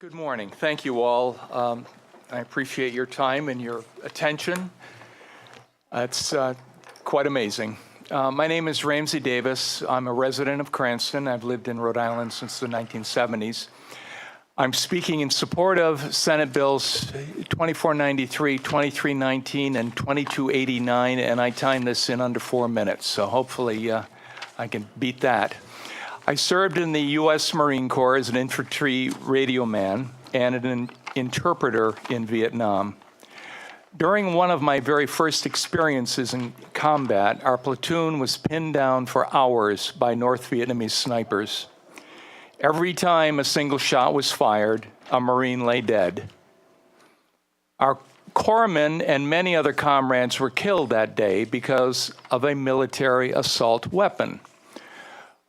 Good morning. Thank you all. I appreciate your time and your attention. It's quite amazing. My name is Ramsey Davis. I'm a resident of Cranston. I've lived in Rhode Island since the 1970s. I'm speaking in support of Senate Bills 2493, 2319, and 2289, and I timed this in under 4 minutes, so hopefully I can beat that. I served in the U.S. Marine Corps as an infantry radio man and an interpreter in Vietnam. During one of my very first experiences in combat, our platoon was pinned down for hours by North Vietnamese snipers. Every time a single shot was fired, a Marine lay dead. Our corpsmen and many other comrades were killed that day because of a military assault weapon.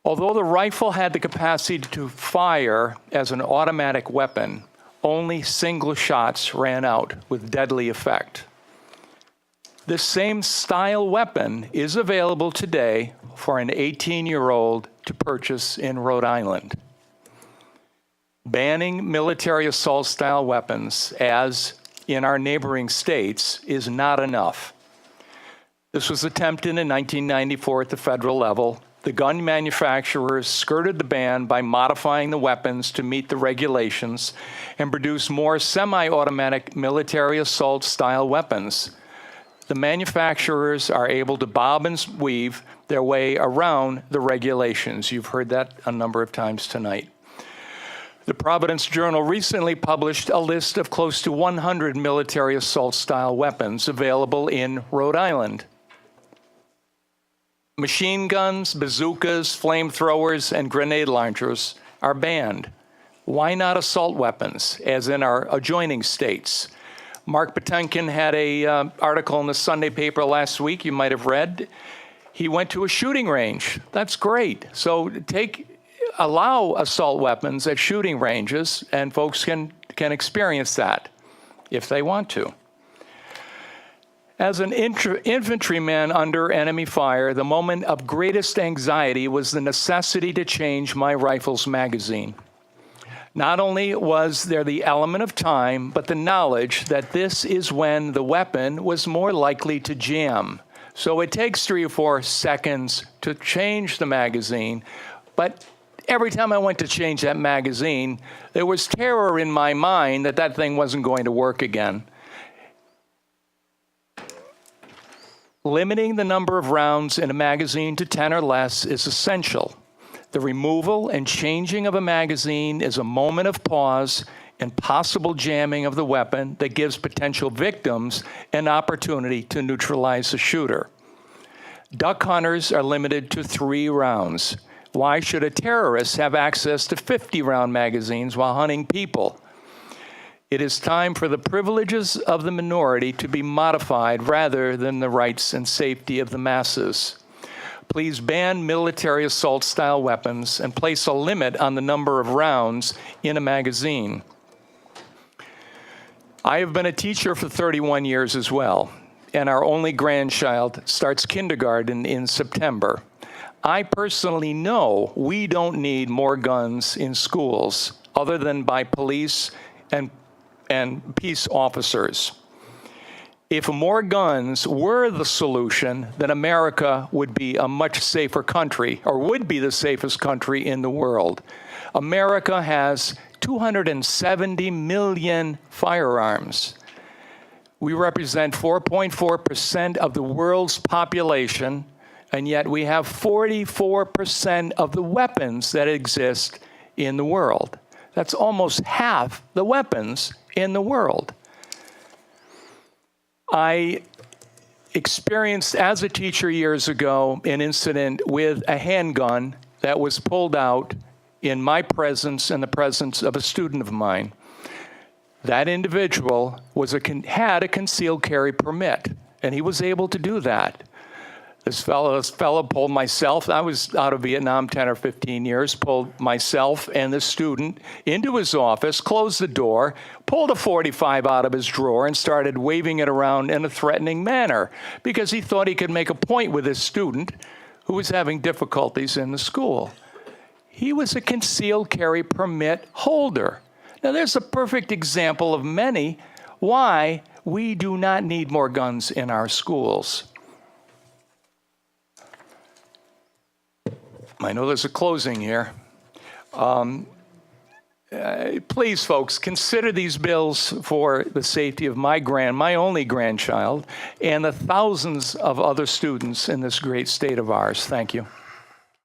Although the rifle had the capacity to fire as an automatic weapon, only single shots ran out with deadly effect. This same style weapon is available today for an 18-year-old to purchase in Rhode Island. Banning military assault-style weapons, as in our neighboring states, is not enough. This was attempted in 1994 at the federal level. The gun manufacturers skirted the ban by modifying the weapons to meet the regulations and produce more semi-automatic military assault-style weapons. The manufacturers are able to bob and weave their way around the regulations. You've heard that a number of times tonight. The Providence Journal recently published a list of close to 100 military assault-style weapons available in Rhode Island. Machine guns, bazookas, flamethrowers, and grenade launchers are banned. Why not assault weapons, as in our adjoining states? Mark Patinkin had an article in the Sunday paper last week you might have read. He went to a shooting range. That's great. So allow assault weapons at shooting ranges, and folks can experience that if they want to. As an infantryman under enemy fire, the moment of greatest anxiety was the necessity to change my rifle's magazine. Not only was there the element of time, but the knowledge that this is when the weapon was more likely to jam. So it takes 3 or 4 seconds to change the magazine, but every time I went to change that magazine, there was terror in my mind that that thing wasn't going to work again. Limiting the number of rounds in a magazine to 10 or less is essential. The removal and changing of a magazine is a moment of pause and possible jamming of the weapon that gives potential victims an opportunity to neutralize the shooter. Duck hunters are limited to 3 rounds. Why should a terrorist have access to 50-round magazines while hunting people? It is time for the privileges of the minority to be modified rather than the rights and safety of the masses. Please ban military assault-style weapons and place a limit on the number of rounds in a magazine. I have been a teacher for 31 years as well, and our only grandchild starts kindergarten in September. I personally know we don't need more guns in schools other than by police and peace officers. If more guns were the solution, then America would be a much safer country, or would be the safest country in the world. America has 270 million firearms. We represent 4.4% of the world's population, and yet we have 44% of the weapons that exist in the world. That's almost half the weapons in the world. I experienced as a teacher years ago an incident with a handgun that was pulled out in my presence and the presence of a student of mine. That individual had a concealed carry permit, and he was able to do that. This fellow pulled myself, I was out of Vietnam 10 or 15 years, pulled myself and the student into his office, closed the door, pulled a .45 out of his drawer and started waving it around in a threatening manner because he thought he could make a point with his student who was having difficulties in the school. He was a concealed carry permit holder. Now, there's a perfect example of many why we do not need more guns in our schools. I know there's a closing here. Please, folks, consider these bills for the safety of my only grandchild and the thousands of other students in this great state of ours. Thank you.